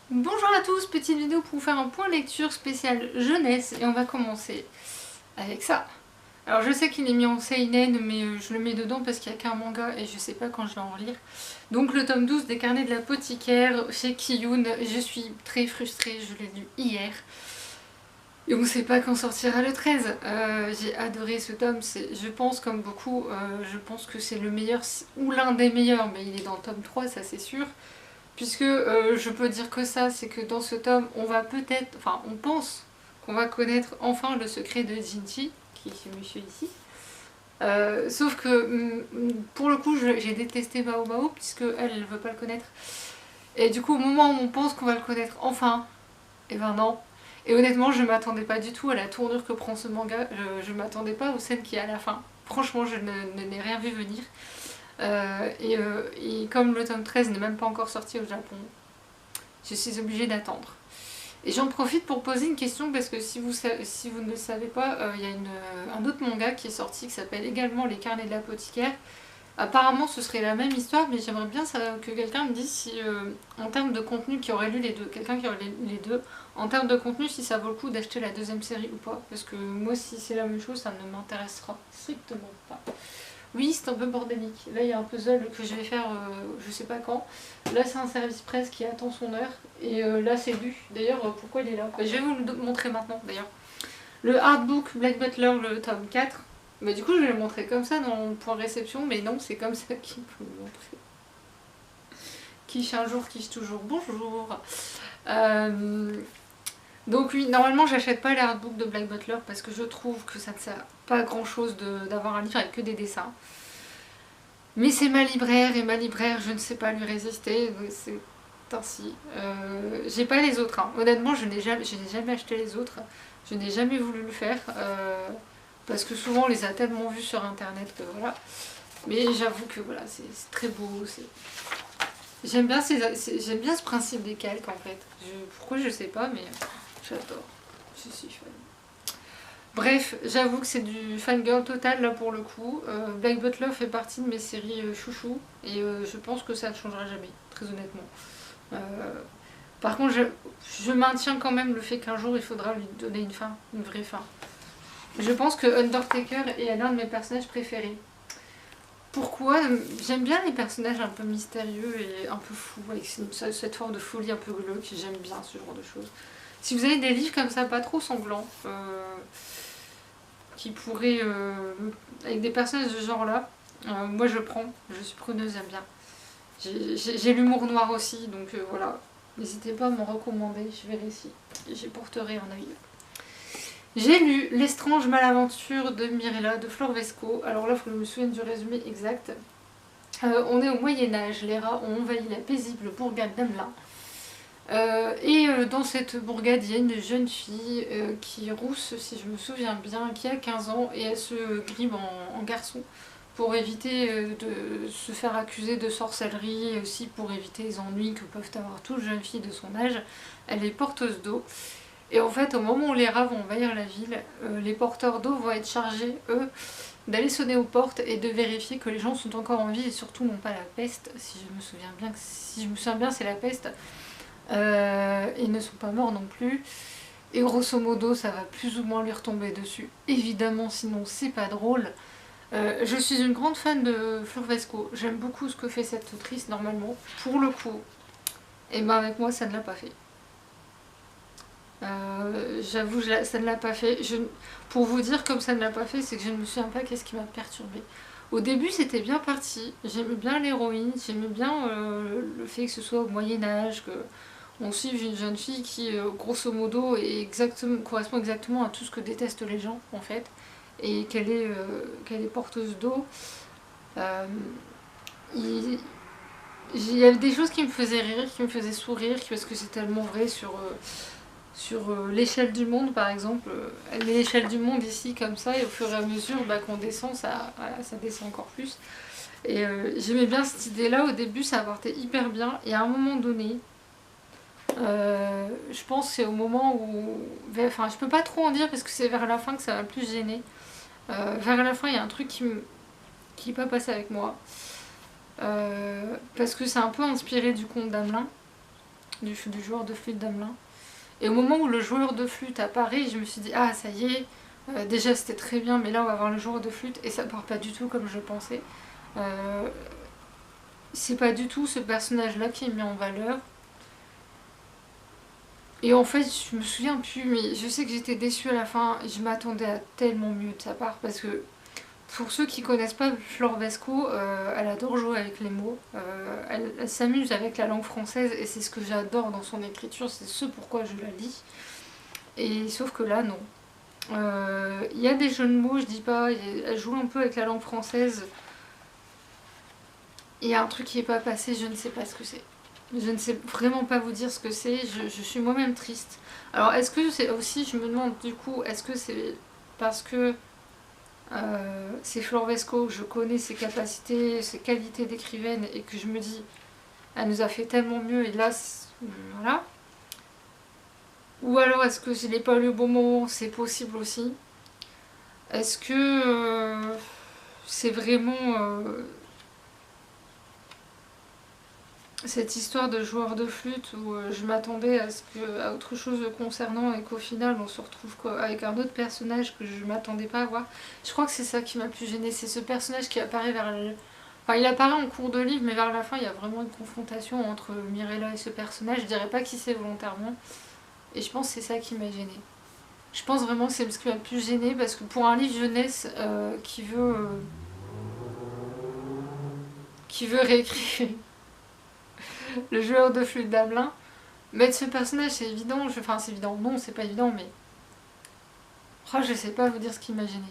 Bonjour à tous, petite vidéo pour vous faire un point lecture spécial jeunesse et on va commencer avec ça. Alors je sais qu'il est mis en seinen mais je le mets dedans parce qu'il n'y a qu'un manga et je sais pas quand je vais en relire. Donc le tome 12 des carnets de l'apothicaire chez Kiyun, je suis très frustrée, je l'ai lu hier. Et on ne sait pas quand sortira le 13. J'ai adoré ce tome, je pense comme beaucoup, je pense que c'est le meilleur ou l'un des meilleurs, mais il est dans le tome 3, ça c'est sûr. Puisque je peux dire que ça, c'est que dans ce tome, on va peut-être, enfin on pense qu'on va connaître enfin le secret de Jinchi, qui est ce monsieur ici. Sauf que pour le coup, j'ai détesté Bao Bao, puisque elle ne veut pas le connaître. Et du coup, au moment où on pense qu'on va le connaître enfin, et ben non. Et honnêtement, je m'attendais pas du tout à la tournure que prend ce manga, je m'attendais pas aux scènes qu'il y a à la fin. Franchement, je n'ai rien vu venir. Et comme le tome 13 n'est même pas encore sorti au Japon, je suis obligée d'attendre. Et j'en profite pour poser une question parce que si vous ne le savez pas, il y a un autre manga qui est sorti qui s'appelle également Les Carnets de l'apothicaire. Apparemment ce serait la même histoire, mais j'aimerais bien que quelqu'un me dise si en termes de contenu, qui aurait lu les deux, quelqu'un qui aurait lu les deux, en termes de contenu, si ça vaut le coup d'acheter la deuxième série ou pas. Parce que moi, si c'est la même chose, ça ne m'intéressera strictement pas. Oui, c'est un peu bordélique. Là, il y a un puzzle que je vais faire je sais pas quand. Là, c'est un service presse qui attend son heure. Et là, c'est lu. D'ailleurs, pourquoi il est là? Je vais vous le montrer maintenant, d'ailleurs. Le hardbook Black Butler, le tome 4. Bah, du coup, je vais le montrer comme ça dans le point réception. Mais non, c'est comme ça qu'il faut le montrer. Quiche un jour, quiche toujours. Bonjour. Donc oui, normalement, j'achète pas les hardbooks de Black Butler parce que je trouve que ça ne sert pas à grand chose d'avoir un livre avec que des dessins. Mais c'est ma libraire et ma libraire, je ne sais pas lui résister, donc c'est ainsi. J'ai pas les autres, hein. Honnêtement, je n'ai jamais acheté les autres. Je n'ai jamais voulu le faire parce que souvent on les a tellement vus sur internet que voilà. Mais j'avoue que voilà, c'est très beau. J'aime bien, j'aime bien ce principe des calques en fait. Pourquoi je sais pas, mais j'adore. Je suis fan. Bref, j'avoue que c'est du fangirl total là pour le coup. Black Butler fait partie de mes séries chouchou et je pense que ça ne changera jamais, très honnêtement. Euh, Par contre, je maintiens quand même le fait qu'un jour il faudra lui donner une fin, une vraie fin. Je pense que Undertaker est l'un de mes personnages préférés. Pourquoi? J'aime bien les personnages un peu mystérieux et un peu fous, avec cette forme de folie un peu glauque, j'aime bien ce genre de choses. Si vous avez des livres comme ça, pas trop sanglants, qui pourraient, avec des personnages de ce genre-là, moi je prends, je suis preneuse, j'aime bien. J'ai l'humour noir aussi, donc voilà. N'hésitez pas à m'en recommander, je verrai si j'y porterai un œil. J'ai lu L'Estrange Malaventure de Mirella de Flor Vesco. Alors là, il faut que je me souvienne du résumé exact. On est au Moyen-Âge, les rats ont envahi la paisible bourgade d'Amelin. Dans cette bourgade, il y a une jeune fille qui est rousse, si je me souviens bien, qui a 15 ans et elle se gribe en garçon pour éviter de se faire accuser de sorcellerie et aussi pour éviter les ennuis que peuvent avoir toutes jeunes filles de son âge. Elle est porteuse d'eau. Et en fait, au moment où les rats vont envahir la ville, les porteurs d'eau vont être chargés, eux, d'aller sonner aux portes et de vérifier que les gens sont encore en vie et surtout n'ont pas la peste. Si je me souviens bien, c'est la peste. Ils ne sont pas morts non plus. Et grosso modo, ça va plus ou moins lui retomber dessus. Évidemment, sinon c'est pas drôle. Je suis une grande fan de Flor Vesco. J'aime beaucoup ce que fait cette autrice normalement. Pour le coup, et ben avec moi, ça ne l'a pas fait. J'avoue, ça ne l'a pas fait. Pour vous dire comme ça ne l'a pas fait, c'est que je ne me souviens pas qu'est-ce qui m'a perturbée. Au début, c'était bien parti. J'aimais bien l'héroïne, j'aimais bien le fait que ce soit au Moyen-Âge, qu'on suive une jeune fille qui, grosso modo, correspond exactement à tout ce que détestent les gens, en fait, et qu'elle est porteuse d'eau. Euh, il y avait des choses qui me faisaient rire, qui me faisaient sourire, parce que c'est tellement vrai sur l'échelle du monde par exemple, elle met l'échelle du monde ici comme ça et au fur et à mesure qu'on descend, voilà, ça descend encore plus. Et j'aimais bien cette idée là, au début ça partait hyper bien et à un moment donné, je pense que c'est au moment où... Enfin je peux pas trop en dire parce que c'est vers la fin que ça m'a le plus gêné. Vers la fin il y a un truc qui n'est pas passé avec moi. Parce que c'est un peu inspiré du conte d'Amelin. du joueur de flûte d'Amelin. Et au moment où le joueur de flûte apparaît, je me suis dit ah ça y est, déjà c'était très bien, mais là on va voir le joueur de flûte et ça part pas du tout comme je pensais. C'est pas du tout ce personnage-là qui est mis en valeur. Et en fait, je me souviens plus, mais je sais que j'étais déçue à la fin. Je m'attendais à tellement mieux de sa part parce que pour ceux qui connaissent pas Flore Vesco, elle adore jouer avec les mots. Elle s'amuse avec la langue française et c'est ce que j'adore dans son écriture. C'est ce pourquoi je la lis. Et sauf que là, non. Il y a des jeux de mots, je dis pas. Elle joue un peu avec la langue française. Il y a un truc qui est pas passé, je ne sais pas ce que c'est. Je ne sais vraiment pas vous dire ce que c'est, je suis moi-même triste. Alors est-ce que c'est aussi, je me demande du coup, est-ce que c'est parce que c'est Flore Vesco, je connais ses capacités, ses qualités d'écrivaine et que je me dis, elle nous a fait tellement mieux et là, voilà. Ou alors est-ce que je l'ai pas lu au bon moment, c'est possible aussi. Est-ce que c'est vraiment... cette histoire de joueur de flûte où je m'attendais à autre chose le concernant et qu'au final on se retrouve avec un autre personnage que je m'attendais pas à voir. Je crois que c'est ça qui m'a plus gênée, c'est ce personnage qui apparaît Enfin il apparaît en cours de livre mais vers la fin il y a vraiment une confrontation entre Mirella et ce personnage. Je dirais pas qui c'est volontairement et je pense que c'est ça qui m'a gênée. Je pense vraiment que c'est ce qui m'a plus gênée parce que pour un livre jeunesse qui veut réécrire le joueur de flûte d'Amelin. Mettre ce personnage, c'est évident. Enfin, c'est évident. Non, c'est pas évident, mais. Oh, je sais pas vous dire ce qui m'a gêné.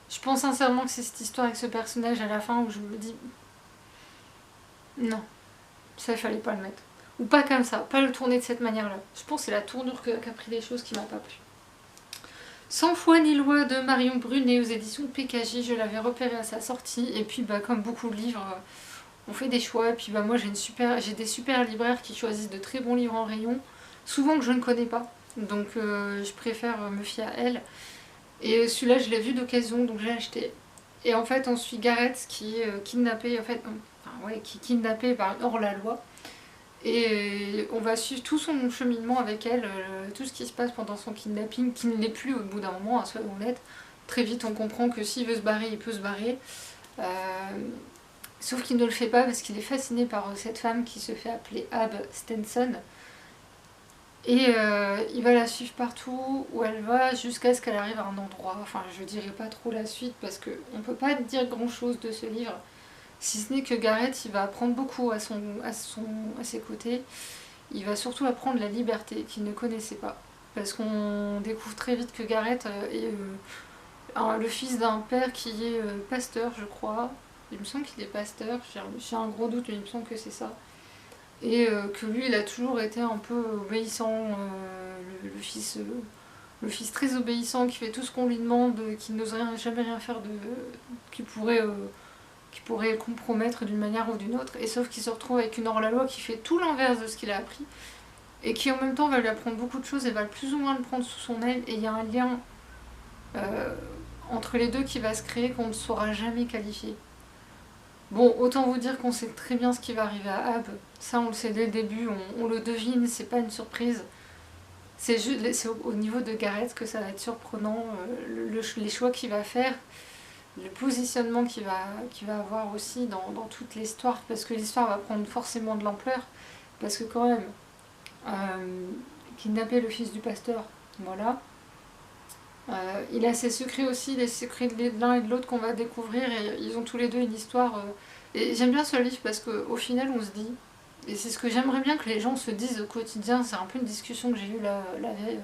Je pense sincèrement que c'est cette histoire avec ce personnage à la fin où je me dis. Non, ça, il fallait pas le mettre. Ou pas comme ça, pas le tourner de cette manière-là. Je pense que c'est la tournure qu'a pris les choses qui m'a pas plu. Sans foi ni loi de Marion Brunet aux éditions PKJ, je l'avais repéré à sa sortie. Et puis, bah, comme beaucoup de livres. On fait des choix, et puis bah moi j'ai des super libraires qui choisissent de très bons livres en rayon, souvent que je ne connais pas, donc je préfère me fier à elles. Et celui-là je l'ai vu d'occasion, donc j'ai acheté. Et en fait on suit Gareth qui est kidnappée, qui est kidnappée par hors-la-loi. Et on va suivre tout son cheminement avec elle, tout ce qui se passe pendant son kidnapping, qui ne l'est plus au bout d'un moment, hein, soyons honnêtes. Très vite on comprend que s'il veut se barrer, il peut se barrer. Sauf qu'il ne le fait pas parce qu'il est fasciné par cette femme qui se fait appeler Ab Stenson. Et il va la suivre partout où elle va jusqu'à ce qu'elle arrive à un endroit. Enfin, je dirais pas trop la suite parce qu'on peut pas dire grand chose de ce livre. Si ce n'est que Gareth, il va apprendre beaucoup à ses côtés. Il va surtout apprendre la liberté qu'il ne connaissait pas. Parce qu'on découvre très vite que Gareth est le fils d'un père qui est pasteur, je crois. Il me semble qu'il est pasteur, j'ai un gros doute, mais il me semble que c'est ça. Et que lui, il a toujours été un peu obéissant, le fils très obéissant, qui fait tout ce qu'on lui demande, qui n'ose jamais rien faire qui pourrait le compromettre d'une manière ou d'une autre. Et sauf qu'il se retrouve avec une hors-la-loi qui fait tout l'inverse de ce qu'il a appris, et qui en même temps va lui apprendre beaucoup de choses et va plus ou moins le prendre sous son aile. Et il y a un lien entre les deux qui va se créer qu'on ne saura jamais qualifier. Bon, autant vous dire qu'on sait très bien ce qui va arriver à Ab. Ça, on le sait dès le début, on le devine, c'est pas une surprise. C'est au niveau de Gareth que ça va être surprenant, les choix qu'il va faire, le positionnement qu'il va avoir aussi dans toute l'histoire, parce que l'histoire va prendre forcément de l'ampleur, parce que quand même, kidnapper le fils du pasteur, voilà. Il a ses secrets aussi, les secrets de l'un et de l'autre qu'on va découvrir, et ils ont tous les deux une histoire. Et j'aime bien ce livre parce qu'au final on se dit, et c'est ce que j'aimerais bien que les gens se disent au quotidien, c'est un peu une discussion que j'ai eue la veille,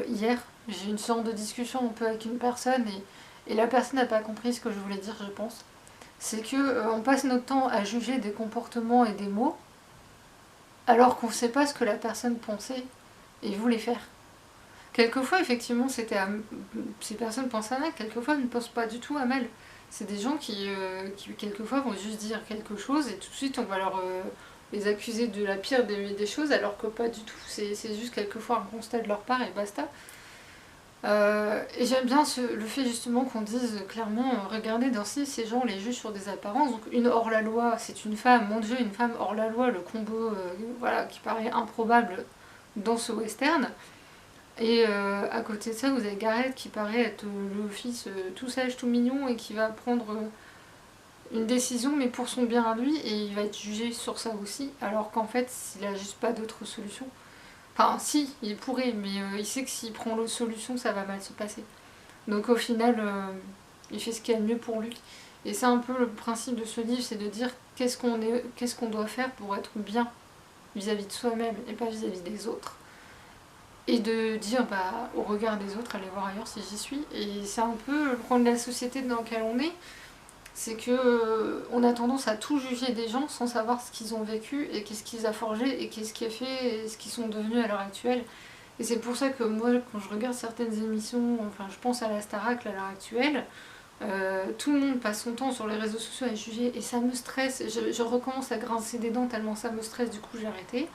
hier, j'ai eu une sorte de discussion un peu avec une personne et la personne n'a pas compris ce que je voulais dire, je pense. C'est que on passe notre temps à juger des comportements et des mots alors qu'on ne sait pas ce que la personne pensait et voulait faire. Quelquefois, effectivement, ces personnes pensent à mal, quelquefois ne pensent pas du tout à mal. C'est des gens qui quelquefois, vont juste dire quelque chose et tout de suite, on va les accuser de la pire des choses, alors que pas du tout. C'est juste quelquefois un constat de leur part et basta. Et j'aime bien le fait justement qu'on dise clairement, regardez Dancy, ces gens les jugent sur des apparences, donc une hors-la-loi, c'est une femme, mon dieu, une femme hors-la-loi, le combo voilà, qui paraît improbable dans ce western. Et à côté de ça, vous avez Gareth qui paraît être le fils tout sage, tout mignon, et qui va prendre une décision, mais pour son bien à lui, et il va être jugé sur ça aussi, alors qu'en fait, il n'a juste pas d'autre solution. Enfin, si, il pourrait, mais il sait que s'il prend l'autre solution, ça va mal se passer. Donc au final, il fait ce qu'il y a de mieux pour lui. Et c'est un peu le principe de ce livre, c'est de dire qu'est-ce qu'on doit faire pour être bien vis-à-vis de soi-même et pas vis-à-vis des autres. Et de dire, bah, au regard des autres, allez voir ailleurs si j'y suis. Et c'est un peu le problème de la société dans laquelle on est, c'est que on a tendance à tout juger des gens sans savoir ce qu'ils ont vécu et qu'est-ce qu'ils ont forgé et qu'est-ce qui a fait et ce qu'ils sont devenus à l'heure actuelle. Et c'est pour ça que moi, quand je regarde certaines émissions, enfin je pense à la Starac à l'heure actuelle, tout le monde passe son temps sur les réseaux sociaux à juger et ça me stresse. Je recommence à grincer des dents tellement ça me stresse, du coup j'ai arrêté.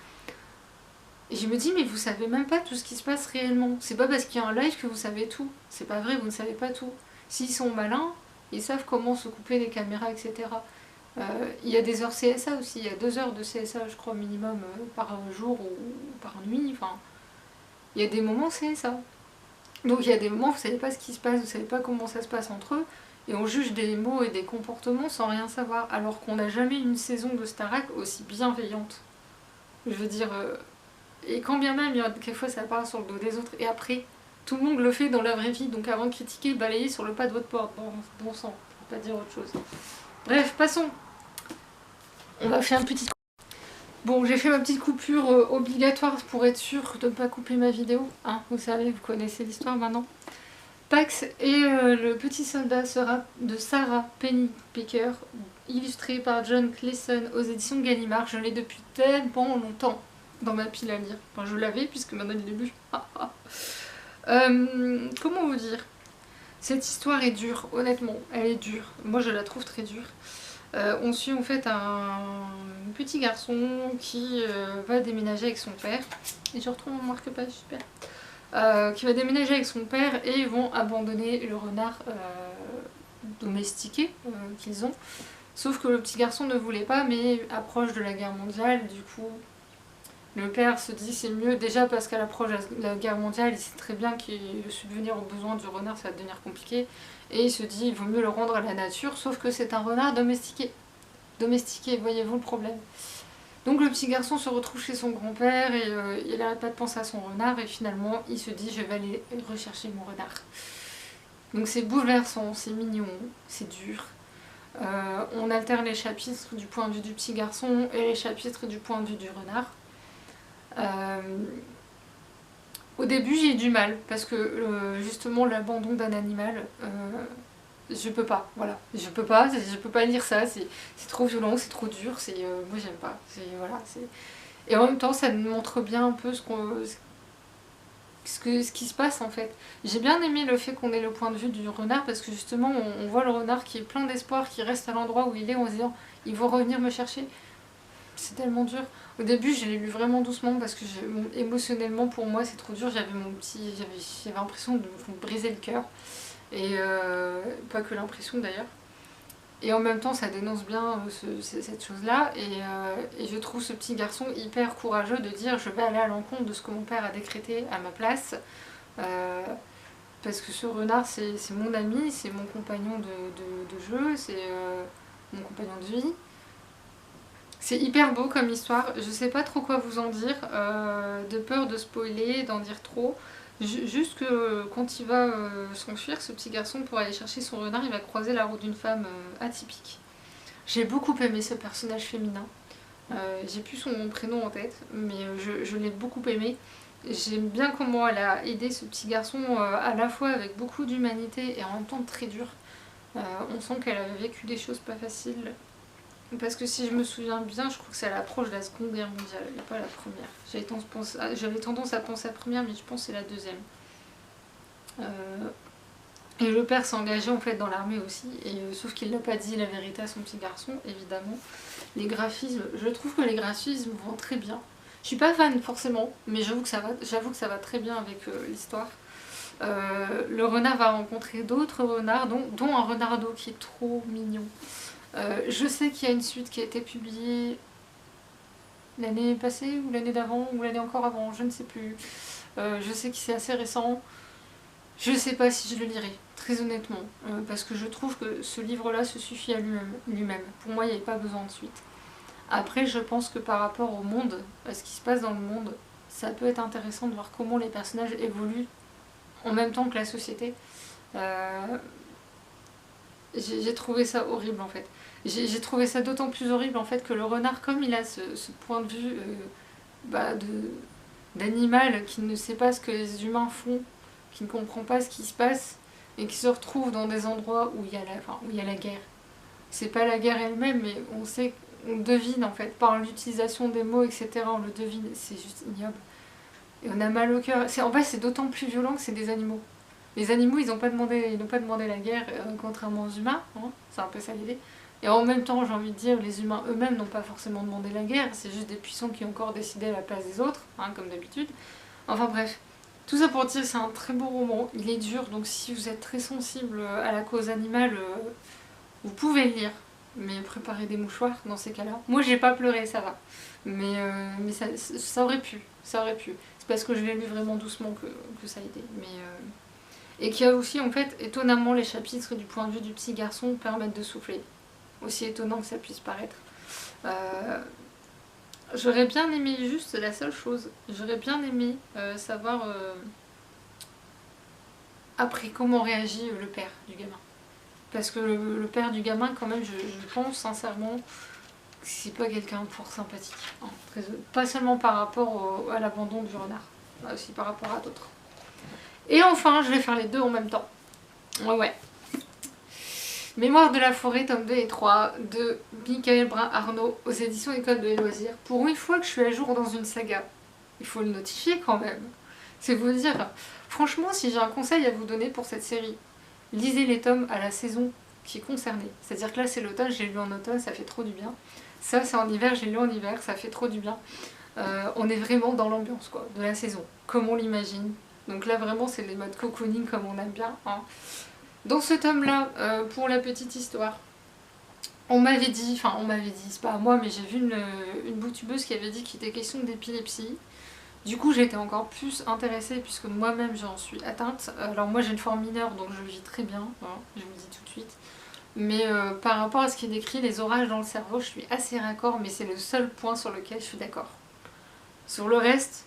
Et je me dis, mais vous savez même pas tout ce qui se passe réellement. C'est pas parce qu'il y a un live que vous savez tout. C'est pas vrai, vous ne savez pas tout. S'ils sont malins, ils savent comment se couper les caméras, etc. Il y a des heures CSA aussi, il y a 2 heures de CSA, je crois, minimum par jour ou par nuit. Enfin, il y a des moments CSA. Donc il y a des moments où vous savez pas ce qui se passe, vous savez pas comment ça se passe entre eux, et on juge des mots et des comportements sans rien savoir, alors qu'on n'a jamais eu une saison de Starac aussi bienveillante. Je veux dire, et quand bien même, il y a quelquefois ça parle sur le dos des autres, et après, tout le monde le fait dans la vraie vie, donc avant de critiquer, balayez sur le pas de votre porte, bon sang, faut pas dire autre chose. Bref, passons. On va faire une petite... Bon, j'ai fait ma petite coupure obligatoire pour être sûre de ne pas couper ma vidéo. Hein, vous savez, vous connaissez l'histoire maintenant. Pax et le petit soldat de Sarah Pennypacker, illustré par John Cleason aux éditions Gallimard. Je l'ai depuis tellement longtemps dans ma pile à lire. Enfin, je l'avais puisque maintenant il est lu. Comment vous dire? Cette histoire est dure, honnêtement, elle est dure. Moi je la trouve très dure. On suit en fait un petit garçon qui va déménager avec son père. Et je retrouve mon marque-page, super. Qui va déménager avec son père et ils vont abandonner le renard domestiqué qu'ils ont. Sauf que le petit garçon ne voulait pas, mais approche de la guerre mondiale, du coup le père se dit c'est mieux déjà parce qu'à l'approche de la guerre mondiale il sait très bien que subvenir aux besoins du renard ça va devenir compliqué et il se dit il vaut mieux le rendre à la nature, sauf que c'est un renard domestiqué. Domestiqué, voyez-vous le problème. Donc le petit garçon se retrouve chez son grand-père et il n'arrête pas de penser à son renard et finalement il se dit je vais aller rechercher mon renard. Donc c'est bouleversant, c'est mignon, c'est dur. On alterne les chapitres du point de vue du petit garçon et les chapitres du point de vue du renard. Au début j'ai eu du mal parce que justement l'abandon d'un animal, je peux pas, voilà, je peux pas lire ça, c'est trop violent, c'est trop dur, moi j'aime pas, voilà, et en même temps ça nous montre bien un peu ce qui se passe en fait. J'ai bien aimé le fait qu'on ait le point de vue du renard parce que justement on voit le renard qui est plein d'espoir, qui reste à l'endroit où il est en se disant ils vont revenir me chercher. C'est tellement dur. Au début, je l'ai lu vraiment doucement parce que émotionnellement, pour moi, c'est trop dur. J'avais l'impression de me briser le cœur. Et pas que l'impression d'ailleurs. Et en même temps, ça dénonce bien cette chose-là. Et je trouve ce petit garçon hyper courageux de dire je vais aller à l'encontre de ce que mon père a décrété à ma place. Parce que ce renard, c'est mon ami, c'est mon compagnon de jeu, c'est mon compagnon de vie. C'est hyper beau comme histoire, je sais pas trop quoi vous en dire, de peur de spoiler, d'en dire trop. Juste que quand il va s'enfuir, ce petit garçon, pour aller chercher son renard, il va croiser la route d'une femme atypique. J'ai beaucoup aimé ce personnage féminin. J'ai plus son prénom en tête, mais je l'ai beaucoup aimé. J'aime bien comment elle a aidé ce petit garçon à la fois avec beaucoup d'humanité et en même temps très dur. On sent qu'elle avait vécu des choses pas faciles. Parce que si je me souviens bien, je crois que c'est à l'approche de la Seconde Guerre mondiale, et pas la première. J'avais tendance à penser à la première, mais je pense que c'est la deuxième. Et le père s'est engagé en fait dans l'armée aussi, sauf qu'il n'a pas dit la vérité à son petit garçon, évidemment. Les graphismes, je trouve que les graphismes vont très bien. Je suis pas fan forcément, mais j'avoue que ça va très bien avec l'histoire. Le renard va rencontrer d'autres renards, dont un renardeau qui est trop mignon. Je sais qu'il y a une suite qui a été publiée l'année passée, ou l'année d'avant, ou l'année encore avant, je ne sais plus. Je sais que c'est assez récent. Je ne sais pas si je le lirai, très honnêtement, parce que je trouve que ce livre-là se suffit à lui-même. Pour moi, il n'y avait pas besoin de suite. Après, je pense que par rapport au monde, à ce qui se passe dans le monde, ça peut être intéressant de voir comment les personnages évoluent en même temps que la société. J'ai trouvé ça horrible en fait. J'ai trouvé ça d'autant plus horrible en fait que le renard, comme il a ce point de vue d'animal qui ne sait pas ce que les humains font, qui ne comprend pas ce qui se passe, et qui se retrouve dans des endroits où il y a la guerre. C'est pas la guerre elle-même, mais on devine en fait, par l'utilisation des mots, etc. On le devine, c'est juste ignoble. Et on a mal au cœur. En fait, c'est d'autant plus violent que c'est des animaux. Les animaux, ils n'ont pas demandé la guerre, contrairement aux humains, hein, c'est un peu ça l'idée. Et en même temps, j'ai envie de dire, les humains eux-mêmes n'ont pas forcément demandé la guerre, c'est juste des puissants qui ont encore décidé à la place des autres, hein, comme d'habitude. Enfin bref, tout ça pour dire, c'est un très beau roman, il est dur, donc si vous êtes très sensible à la cause animale, vous pouvez le lire, mais préparez des mouchoirs dans ces cas-là. Moi, j'ai pas pleuré, ça va, mais ça aurait pu, ça aurait pu. C'est parce que je l'ai lu vraiment doucement que ça a été, et qu'il y a aussi, en fait, étonnamment, les chapitres du point de vue du petit garçon permettent de souffler. Aussi étonnant que ça puisse paraître. J'aurais bien aimé, juste la seule chose, j'aurais bien aimé savoir après comment réagit le père du gamin. Parce que le père du gamin, quand même, je pense sincèrement que c'est pas quelqu'un de fort sympathique. Hein, pas seulement par rapport à l'abandon du renard, mais aussi par rapport à d'autres. Et enfin, je vais faire les deux en même temps. Ouais. Mémoire de la forêt, tome 2 et 3 de Michael Brun-Arnaud aux éditions École de loisirs. Pour une fois que je suis à jour dans une saga, il faut le notifier quand même. C'est vous dire, franchement, si j'ai un conseil à vous donner pour cette série, lisez les tomes à la saison qui est concernée. C'est-à-dire que là, c'est l'automne, j'ai lu en automne, ça fait trop du bien. Ça, c'est en hiver, j'ai lu en hiver, ça fait trop du bien. On est vraiment dans l'ambiance quoi, de la saison, comme on l'imagine. Donc là, vraiment, c'est les modes cocooning comme on aime bien. Hein. Dans ce tome-là, pour la petite histoire, on m'avait dit, c'est pas à moi, mais j'ai vu une boutubeuse qui avait dit qu'il était question d'épilepsie. Du coup, j'ai été encore plus intéressée puisque moi-même j'en suis atteinte. Alors moi j'ai une forme mineure donc je le vis très bien, hein, je vous le dis tout de suite. Mais par rapport à ce qui est décrit, les orages dans le cerveau, je suis assez raccord, mais c'est le seul point sur lequel je suis d'accord. Sur le reste,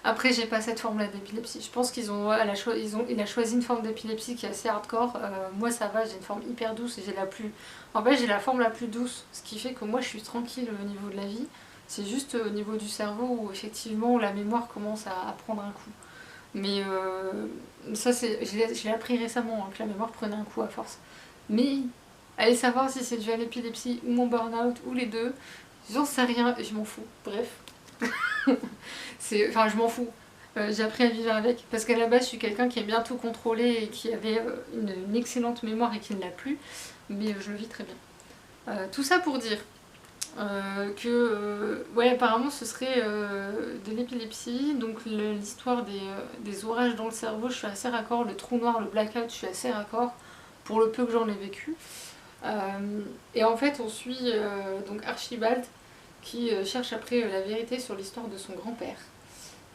après j'ai pas cette forme-là d'épilepsie. Je pense qu'il a choisi une forme d'épilepsie qui est assez hardcore. Moi ça va, j'ai une forme hyper douce et j'ai la forme la plus douce, ce qui fait que moi je suis tranquille au niveau de la vie. C'est juste au niveau du cerveau où effectivement la mémoire commence à prendre un coup. Mais ça, je l'ai appris récemment, hein, que la mémoire prenait un coup à force. Mais allez savoir si c'est dû à l'épilepsie ou mon burn-out ou les deux. J'en sais rien et je m'en fous. Bref. Enfin, je m'en fous. J'ai appris à vivre avec. Parce qu'à la base, je suis quelqu'un qui aime bien tout contrôler et qui avait une excellente mémoire et qui ne l'a plus. Mais je le vis très bien. Tout ça pour dire ouais, apparemment ce serait de l'épilepsie, donc l'histoire des orages dans le cerveau, je suis assez raccord, le trou noir, le blackout, je suis assez raccord pour le peu que j'en ai vécu. Et en fait on suit donc Archibald qui cherche après la vérité sur l'histoire de son grand-père.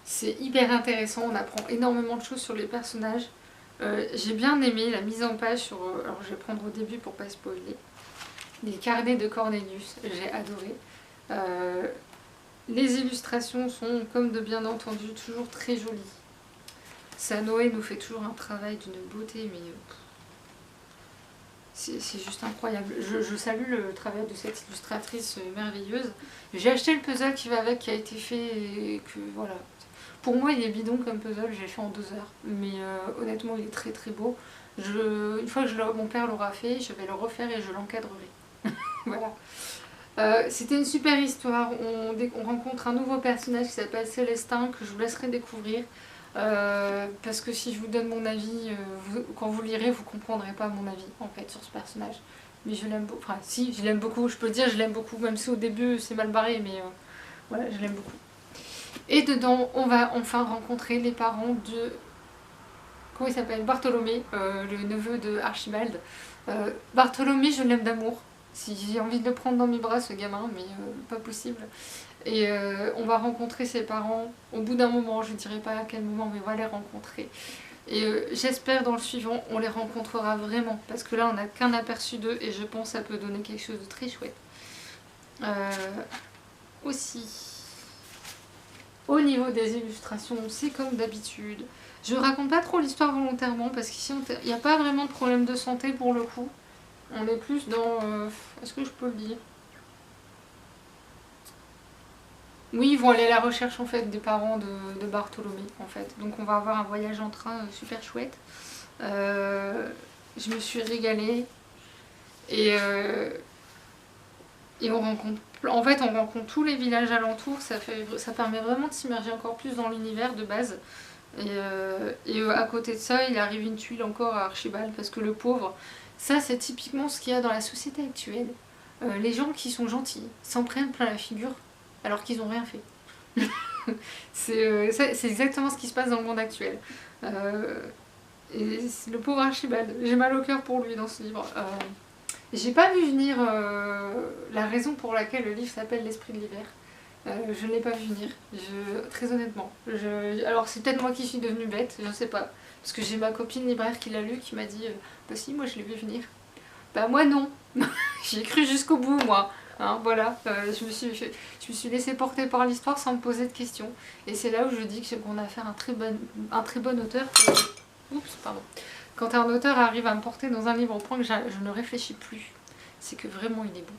C'est hyper intéressant, on apprend énormément de choses sur les personnages. J'ai bien aimé la mise en page sur, alors je vais prendre au début pour pas spoiler. Les carnets de Cornelius, j'ai adoré. Les illustrations sont, comme de bien entendu, toujours très jolies. Sanoé nous fait toujours un travail d'une beauté, mais c'est juste incroyable. Je salue le travail de cette illustratrice merveilleuse. J'ai acheté le puzzle qui va avec, qui a été fait, et que voilà. Pour moi, il est bidon comme puzzle, j'ai fait en 2 heures. Mais honnêtement, il est très très beau. Une fois que mon père l'aura fait, je vais le refaire et je l'encadrerai. Voilà. C'était une super histoire. On rencontre un nouveau personnage qui s'appelle Célestin que je vous laisserai découvrir. Parce que si je vous donne mon avis, quand vous lirez, vous comprendrez pas mon avis en fait sur ce personnage. Mais je l'aime beaucoup. Enfin, si, je l'aime beaucoup. Je peux le dire, je l'aime beaucoup. Même si au début c'est mal barré, mais voilà, je l'aime beaucoup. Et dedans, on va enfin rencontrer les parents de comment il s'appelle, Bartholomé, le neveu de Archibald. Bartholomé, je l'aime d'amour. Si j'ai envie de le prendre dans mes bras, ce gamin, mais pas possible. Et on va rencontrer ses parents au bout d'un moment, je ne dirais pas à quel moment, mais on va les rencontrer. Et j'espère dans le suivant, on les rencontrera vraiment, parce que là on n'a qu'un aperçu d'eux et je pense que ça peut donner quelque chose de très chouette. Aussi, au niveau des illustrations, c'est comme d'habitude. Je raconte pas trop l'histoire volontairement, parce qu'ici il n'y a pas vraiment de problème de santé pour le coup. On est plus dans... est-ce que je peux le dire? Oui, ils vont aller à la recherche en fait des parents de Bartholomé en fait. Donc on va avoir un voyage en train super chouette. Je me suis régalée et on rencontre, en fait on rencontre tous les villages alentours. Ça permet vraiment de s'immerger encore plus dans l'univers de base. Et à côté de ça, il arrive une tuile encore à Archibald parce que le pauvre, ça c'est typiquement ce qu'il y a dans la société actuelle. Les gens qui sont gentils s'en prennent plein la figure alors qu'ils n'ont rien fait. C'est exactement ce qui se passe dans le monde actuel. Et le pauvre Archibald, j'ai mal au cœur pour lui dans ce livre. J'ai pas vu venir la raison pour laquelle le livre s'appelle L'Esprit de l'hiver. Je ne l'ai pas vu venir, très honnêtement. Alors c'est peut-être moi qui suis devenue bête, je ne sais pas. Parce que j'ai ma copine libraire qui l'a lu qui m'a dit bah si, moi je l'ai vu venir. Bah moi non. J'ai cru jusqu'au bout moi. Hein, voilà, je me suis laissée porter par l'histoire sans me poser de questions. Et c'est là où je dis qu'on a affaire à un très bon auteur. Oups, pardon. Quand un auteur arrive à me porter dans un livre au point que je ne réfléchis plus, c'est que vraiment il est bon.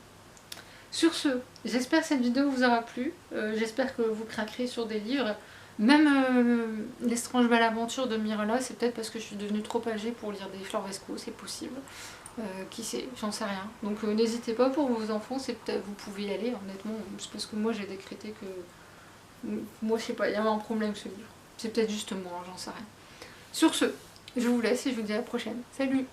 Sur ce, j'espère que cette vidéo vous aura plu. J'espère que vous craquerez sur des livres. Même L'Étrange belle aventure de Mirola, c'est peut-être parce que je suis devenue trop âgée pour lire des Floresco, c'est possible. Qui sait, j'en sais rien. Donc n'hésitez pas pour vos enfants, vous pouvez y aller, honnêtement. C'est parce que moi j'ai décrété que... Moi je sais pas, il y avait un problème ce livre. C'est peut-être juste moi, j'en sais rien. Sur ce, je vous laisse et je vous dis à la prochaine. Salut!